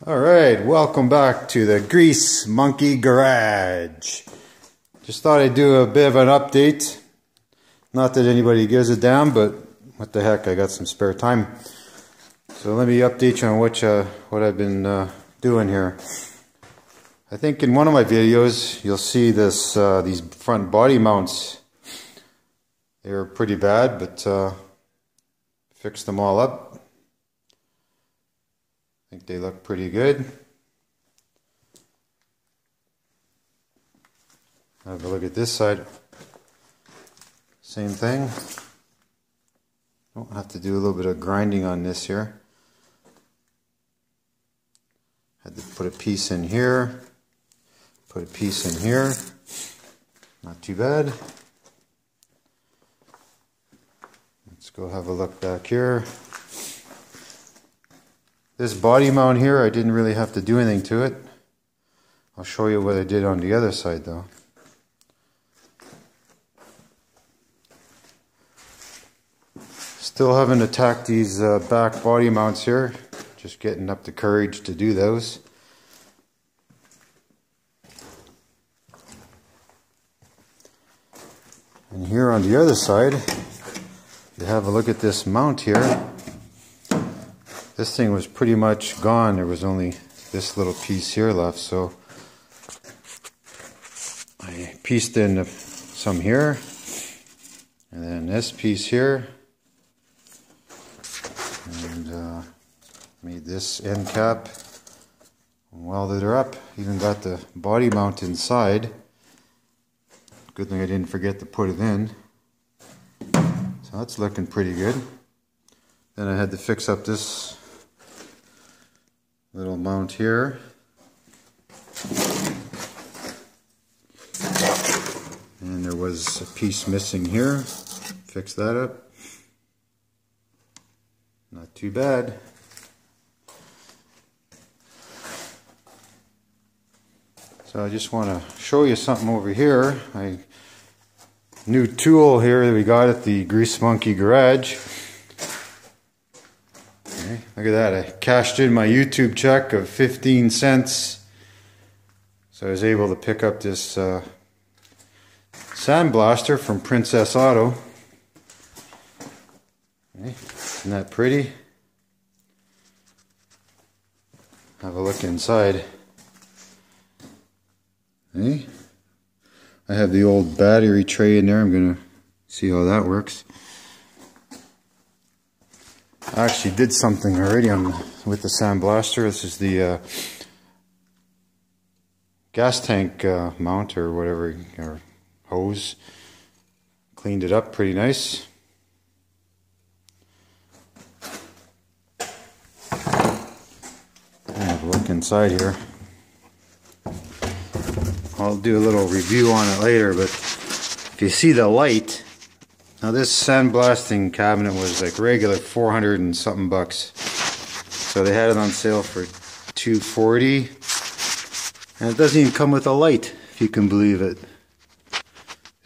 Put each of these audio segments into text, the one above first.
Alright, welcome back to the Grease Monkey Garage. Just thought I'd do a bit of an update. Not that anybody gives a damn, but what the heck, I got some spare time. So let me update you on what I've been doing here. I think in one of my videos you'll see these front body mounts. They were pretty bad, but fixed them all up. I think they look pretty good. Have a look at this side. Same thing. Don't have to do a little bit of grinding on this here. Had to put a piece in here. Put a piece in here. Not too bad. Let's go have a look back here. This body mount here, I didn't really have to do anything to it. I'll show you what I did on the other side though. Still haven't attacked these back body mounts here. Just getting up the courage to do those. And here on the other side, you have a look at this mount here. This thing was pretty much gone. There was only this little piece here left, so I pieced in some here, and then this piece here, and made this end cap, and welded her up. Even got the body mount inside. Good thing I didn't forget to put it in. So that's looking pretty good. Then I had to fix up this little mount here. And there was a piece missing here. Fix that up. Not too bad. So I just want to show you something over here. New tool here that we got at the Grease Monkey Garage. Okay, look at that. I cashed in my YouTube check of 15 cents. So I was able to pick up this sandblaster from Princess Auto. Okay, isn't that pretty? Have a look inside. Okay. I have the old battery tray in there. I'm going to see how that works. I actually did something already with the sandblaster. This is the gas tank mount or whatever, or hose. Cleaned it up pretty nice. Have a look inside here. I'll do a little review on it later, but if you see the light, now this sandblasting cabinet was like regular 400 and something bucks. So they had it on sale for $240, and it doesn't even come with a light, if you can believe it.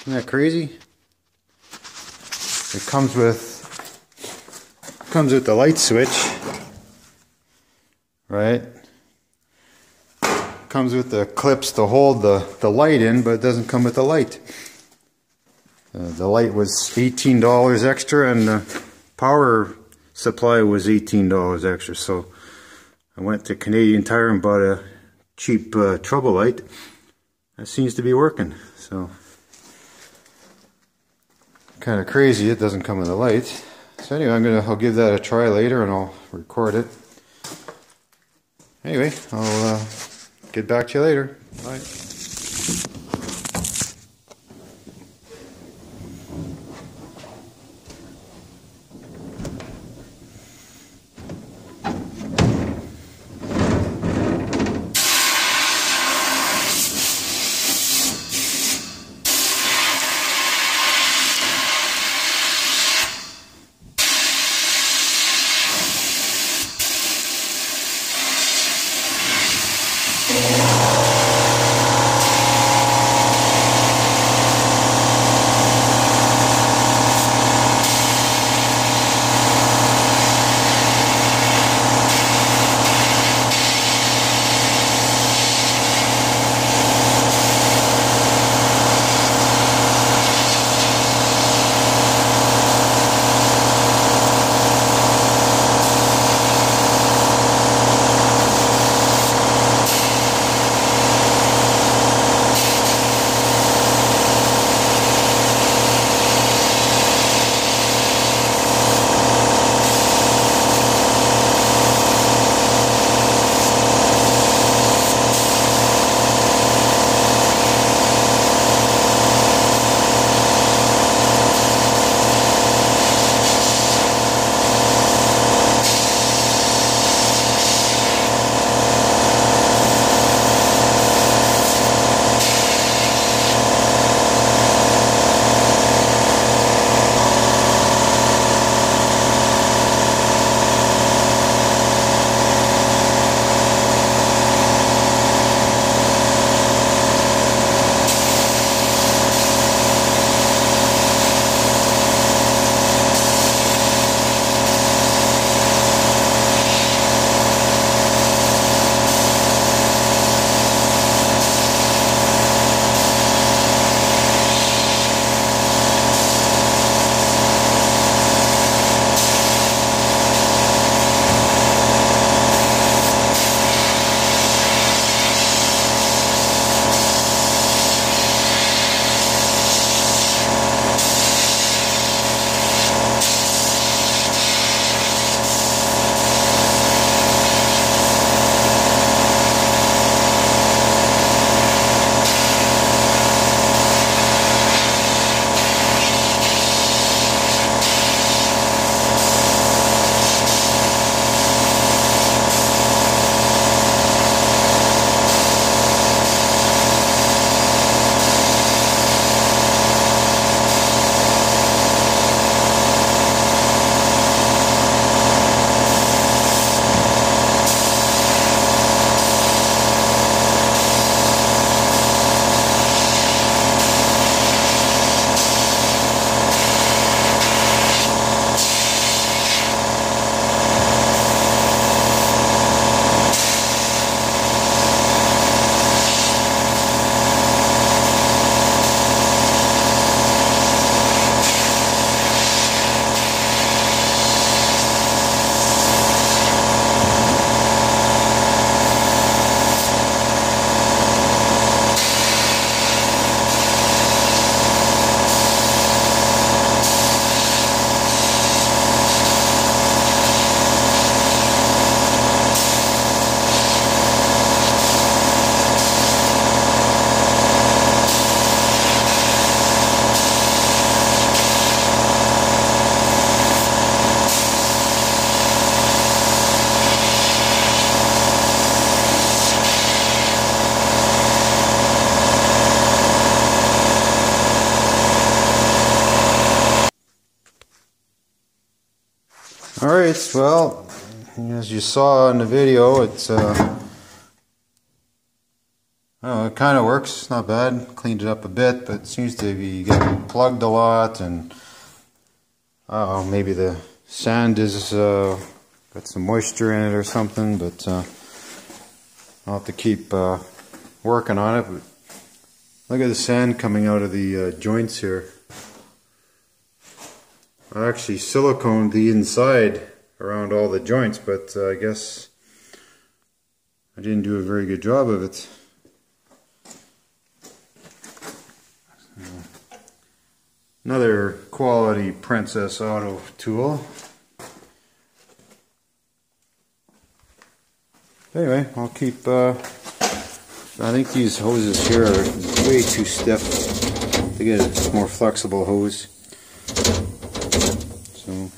Isn't that crazy? It comes with the light switch, right? Comes with the clips to hold the light in, but it doesn't come with the light. The light was $18 extra, and the power supply was $18 extra. So I went to Canadian Tire and bought a cheap trouble light. That seems to be working. So kind of crazy it doesn't come with a light. So anyway, I'll give that a try later, and I'll record it. Anyway, I'll get back to you later. Bye. Alright, well, as you saw in the video, it's oh, it kind of works. It's not bad. Cleaned it up a bit, but it seems to be getting plugged a lot, and maybe the sand is got some moisture in it or something, but I'll have to keep working on it. But look at the sand coming out of the joints here. I actually siliconed the inside around all the joints, but I guess I didn't do a very good job of it. Another quality Princess Auto tool. Anyway, I'll keep, I think these hoses here are way too stiff to get a more flexible hose. So,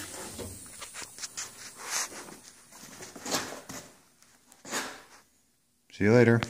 see you later.